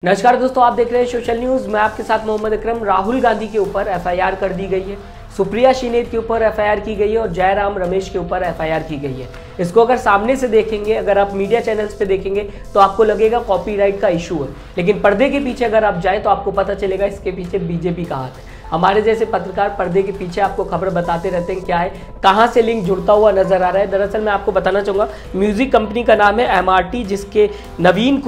नमस्कार दोस्तों, आप देख रहे हैं सोशल न्यूज। मैं आपके साथ मोहम्मद अकरम। राहुल गांधी के ऊपर एफआईआर कर दी गई है, सुप्रिया श्रीनेत के ऊपर एफआईआर की गई है और जयराम रमेश के ऊपर एफआईआर की गई है। इसको अगर सामने से देखेंगे, अगर आप मीडिया चैनल्स पे देखेंगे तो आपको लगेगा कॉपीराइट का इशू है, लेकिन पर्दे के पीछे अगर आप जाएं तो आपको पता चलेगा इसके पीछे बीजेपी का हाथ है। हमारे जैसे पत्रकार पर्दे के पीछे आपको खबर बताते रहते हैं क्या है, कहां से लिंक जुड़ता हुआ नजर आ रहा है। दरअसल मैं आपको बताना चाहूँगा, म्यूजिक कंपनी का नाम है MRT, जिसके नवीन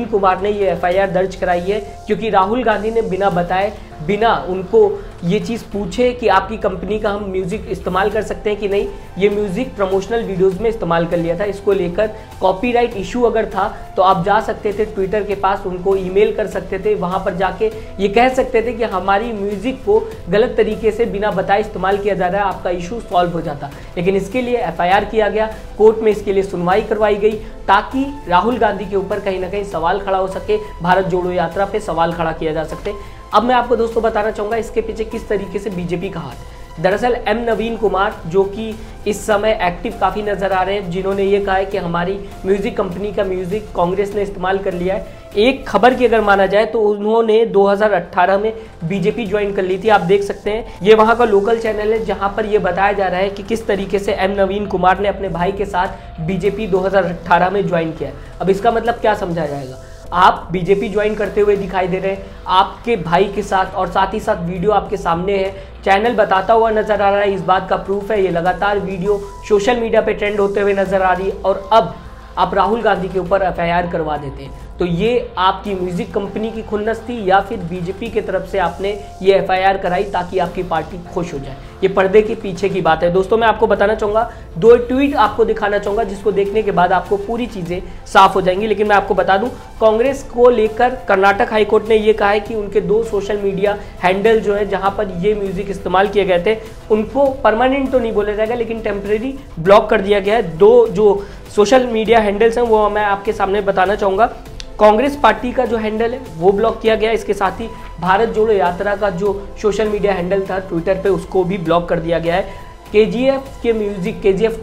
कुमार ने ये एफआईआर दर्ज कराई है क्योंकि राहुल गांधी ने बिना बताए, बिना उनको ये चीज़ पूछे कि आपकी कंपनी का हम म्यूजिक इस्तेमाल कर सकते हैं कि नहीं, ये म्यूजिक प्रमोशनल वीडियोस में इस्तेमाल कर लिया था। इसको लेकर कॉपीराइट इशू अगर था तो आप जा सकते थे ट्विटर के पास, उनको ईमेल कर सकते थे, वहां पर जाके ये कह सकते थे कि हमारी म्यूजिक को गलत तरीके से बिना बताए इस्तेमाल किया जा रहा है, आपका इशू सॉल्व हो जाता। लेकिन इसके लिए एफआईआर किया गया, कोर्ट में इसके लिए सुनवाई करवाई गई ताकि राहुल गांधी के ऊपर कहीं ना कहीं सवाल खड़ा हो सके, भारत जोड़ो यात्रा पे सवाल खड़ा किया जा सकते। अब मैं आपको दोस्तों बताना चाहूँगा इसके पीछे किस तरीके से बीजेपी का हाथ है। दरअसल नवीन कुमार जो कि इस समय एक्टिव काफ़ी नज़र आ रहे हैं, जिन्होंने ये कहा है कि हमारी म्यूज़िक कंपनी का म्यूज़िक कांग्रेस ने इस्तेमाल कर लिया है। एक खबर की अगर माना जाए तो उन्होंने 2018 में बीजेपी ज्वाइन कर ली थी। आप देख सकते हैं ये वहाँ का लोकल चैनल है जहाँ पर ये बताया जा रहा है कि किस तरीके से नवीन कुमार ने अपने भाई के साथ बीजेपी 2018 में ज्वाइन किया है। अब इसका मतलब क्या समझा जाएगा, आप बीजेपी ज्वाइन करते हुए दिखाई दे रहे हैं आपके भाई के साथ, और साथ ही साथ वीडियो आपके सामने है, चैनल बताता हुआ नजर आ रहा है, इस बात का प्रूफ है। ये लगातार वीडियो सोशल मीडिया पे ट्रेंड होते हुए नजर आ रही है और अब आप राहुल गांधी के ऊपर एफआईआर करवा देते हैं। तो ये आपकी म्यूजिक कंपनी की खुन्नस थी या फिर बीजेपी की तरफ से आपने ये एफआईआर कराई ताकि आपकी पार्टी खुश हो जाए? ये पर्दे के पीछे की बात है। दोस्तों मैं आपको बताना चाहूँगा, दो ट्वीट आपको दिखाना चाहूँगा जिसको देखने के बाद आपको पूरी चीज़ें साफ हो जाएंगी। लेकिन मैं आपको बता दूँ, कांग्रेस को लेकर कर्नाटक हाईकोर्ट ने ये कहा है कि उनके 2 सोशल मीडिया हैंडल जो है जहाँ पर ये म्यूजिक इस्तेमाल किए गए थे, उनको परमानेंट तो नहीं बोला जाएगा लेकिन टेम्परेरी ब्लॉक कर दिया गया है। 2 जो सोशल मीडिया हैंडल्स हैं वो मैं आपके सामने बताना चाहूँगा। कांग्रेस पार्टी का जो हैंडल है वो ब्लॉक किया गया, इसके साथ ही भारत जोड़ो यात्रा का जो सोशल मीडिया हैंडल था ट्विटर पे, उसको भी ब्लॉक कर दिया गया है। KGF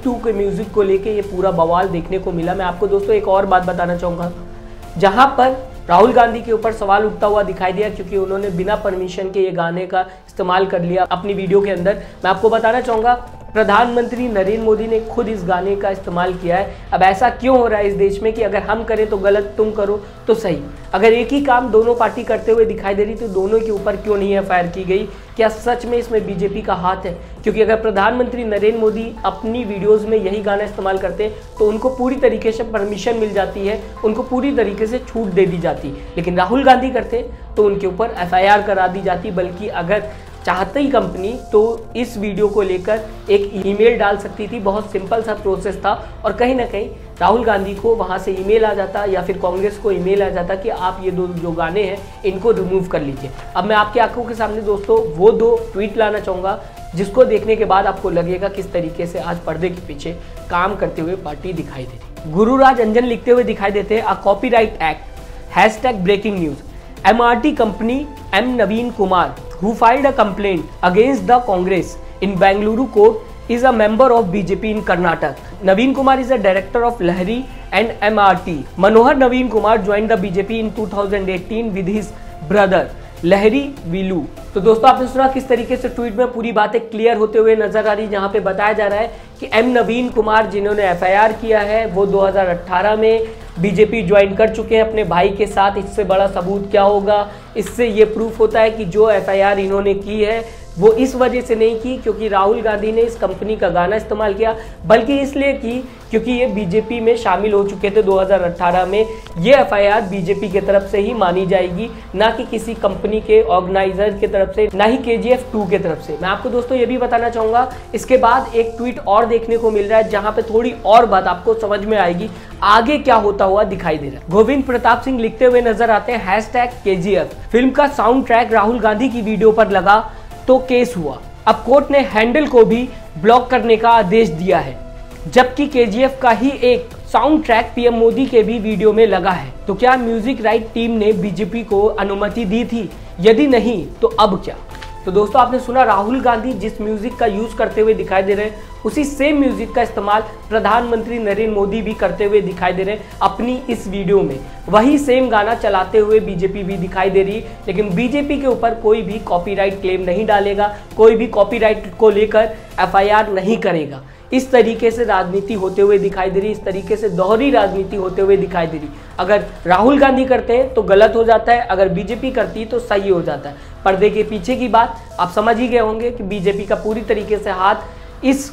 2 के म्यूजिक को लेके ये पूरा बवाल देखने को मिला। मैं आपको दोस्तों एक और बात बताना चाहूँगा, जहाँ पर राहुल गांधी के ऊपर सवाल उठता हुआ दिखाई दिया क्योंकि उन्होंने बिना परमिशन के ये गाने का इस्तेमाल कर लिया अपनी वीडियो के अंदर। मैं आपको बताना चाहूँगा, प्रधानमंत्री नरेंद्र मोदी ने खुद इस गाने का इस्तेमाल किया है। अब ऐसा क्यों हो रहा है इस देश में कि अगर हम करें तो गलत, तुम करो तो सही? अगर एक ही काम दोनों पार्टी करते हुए दिखाई दे रही तो दोनों के ऊपर क्यों नहीं एफआईआर की गई? क्या सच में इसमें बीजेपी का हाथ है? क्योंकि अगर प्रधानमंत्री नरेंद्र मोदी अपनी वीडियोज़ में यही गाना इस्तेमाल करते हैं तो उनको पूरी तरीके से परमिशन मिल जाती है, उनको पूरी तरीके से छूट दे दी जाती। लेकिन राहुल गांधी करते तो उनके ऊपर एफआईआर करा दी जाती। बल्कि अगर चाहते ही कंपनी तो इस वीडियो को लेकर एक ईमेल डाल सकती थी, बहुत सिंपल सा प्रोसेस था, और कहीं ना कहीं राहुल गांधी को वहां से ईमेल आ जाता या फिर कांग्रेस को ईमेल आ जाता कि आप ये 2 जो गाने हैं इनको रिमूव कर लीजिए। अब मैं आपकी आंखों के सामने दोस्तों वो 2 ट्वीट लाना चाहूँगा जिसको देखने के बाद आपको लगेगा किस तरीके से आज पर्दे के पीछे काम करते हुए पार्टी दिखाई दे रही। गुरुराज अंजन लिखते हुए दिखाई देते हैं, uh copyright act #breaking news, MRT company Naveen Kumar, who filed a complaint against the Congress in Bengaluru court, is a member of BJP in Karnataka. Naveen Kumar is a director of Lahiri and MRT. Manohar Naveen Kumar joined the BJP in 2018 with his brother लहरी वीलू। तो दोस्तों आपने सुना किस तरीके से tweet में पूरी बातें क्लियर होते हुए नजर आ रही, जहां पे बताया जा रहा है कि नवीन कुमार जिन्होंने एफआईआर किया है वो 2018 में बीजेपी ज्वाइन कर चुके हैं अपने भाई के साथ। इससे बड़ा सबूत क्या होगा? इससे ये प्रूफ होता है कि जो एफआईआर इन्होंने की है वो इस वजह से नहीं की क्योंकि राहुल गांधी ने इस कंपनी का गाना इस्तेमाल किया, बल्कि इसलिए की क्योंकि ये बीजेपी में शामिल हो चुके थे 2018 में। ये एफआईआर बीजेपी की तरफ से ही मानी जाएगी, ना कि किसी कंपनी के ऑर्गेनाइजर की तरफ से, ना ही KGF 2 की तरफ से। मैं आपको दोस्तों ये भी बताना चाहूँगा, इसके बाद एक ट्वीट और देखने को मिल रहा है जहाँ पे थोड़ी और बात आपको समझ में आएगी, आगे क्या होता हुआ दिखाई दे रहा है। गोविंद प्रताप सिंह लिखते हुए नजर आते हैं, #KGF फिल्म का साउंड ट्रैक राहुल गांधी की वीडियो पर लगा तो केस हुआ। अब कोर्ट ने हैंडल को भी ब्लॉक करने का आदेश दिया है, जबकि KGF का ही एक साउंड ट्रैक PM मोदी के भी वीडियो में लगा है। तो क्या म्यूजिक राइट टीम ने बीजेपी को अनुमति दी थी? यदि नहीं तो अब क्या? तो दोस्तों आपने सुना, राहुल गांधी जिस म्यूजिक का यूज करते हुए दिखाई दे रहे हैं उसी सेम म्यूजिक का इस्तेमाल प्रधानमंत्री नरेंद्र मोदी भी करते हुए दिखाई दे रहे हैं अपनी इस वीडियो में। वही सेम गाना चलाते हुए बीजेपी भी दिखाई दे रही है, लेकिन बीजेपी के ऊपर कोई भी कॉपीराइट क्लेम नहीं डालेगा, कोई भी कॉपीराइट को लेकर एफआईआर नहीं करेगा। इस तरीके से राजनीति होते हुए दिखाई दे रही, इस तरीके से दोहरी राजनीति होते हुए दिखाई दे रही। अगर राहुल गांधी करते हैं तो गलत हो जाता है, अगर बीजेपी करती है तो सही हो जाता है। पर्दे के पीछे की बात आप समझ ही गए होंगे कि बीजेपी का पूरी तरीके से हाथ इस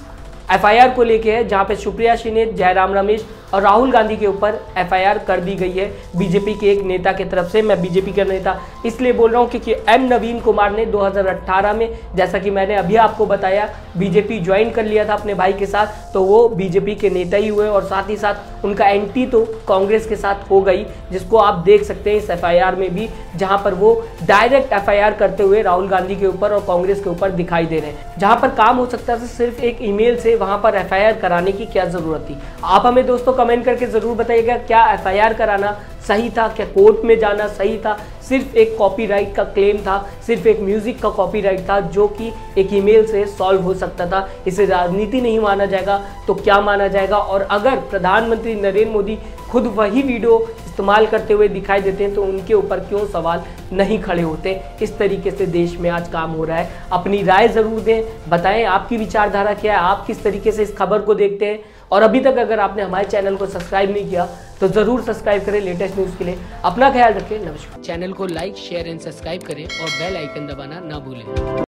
एफआईआर को लेके है, जहां पे सुप्रिया श्रीनेत, जयराम रमेश और राहुल गांधी के ऊपर एफआईआर कर दी गई है बीजेपी के एक नेता की तरफ से। मैं बीजेपी का नेता इसलिए बोल रहा हूं क्योंकि एम नवीन कुमार ने 2018 में, जैसा कि मैंने अभी आपको बताया, बीजेपी ज्वाइन कर लिया था अपने भाई के साथ, तो वो बीजेपी के नेता ही हुए और साथ ही साथ उनका एंटी तो कांग्रेस के साथ हो गई, जिसको आप देख सकते हैं इस एफआईआर में भी, जहां पर वो डायरेक्ट एफआईआर करते हुए राहुल गांधी के ऊपर और कांग्रेस के ऊपर दिखाई दे रहे हैं। जहां पर काम हो सकता है सिर्फ एक ईमेल से, वहां पर एफआईआर कराने की क्या जरूरत थी? आप हमें दोस्तों कमेंट करके जरूर बताइएगा, क्या एफआईआर कराना सही था, क्या कोर्ट में जाना सही था? सिर्फ एक कॉपीराइट का क्लेम था, सिर्फ एक म्यूजिक का कॉपीराइट था जो कि एक ईमेल से सॉल्व हो सकता था। इसे राजनीति नहीं माना जाएगा तो क्या माना जाएगा? और अगर प्रधानमंत्री नरेंद्र मोदी खुद वही वीडियो इस्तेमाल करते हुए दिखाई देते हैं तो उनके ऊपर क्यों सवाल नहीं खड़े होते? इस तरीके से देश में आज काम हो रहा है। अपनी राय जरूर दें, बताएं आपकी विचारधारा क्या है, आप किस तरीके से इस खबर को देखते हैं। और अभी तक अगर आपने हमारे चैनल को सब्सक्राइब नहीं किया तो जरूर सब्सक्राइब करें लेटेस्ट न्यूज के लिए। अपना ख्याल रखें, नमस्कार। चैनल को लाइक, शेयर एंड सब्सक्राइब करें और बेल आइकन दबाना ना भूलें।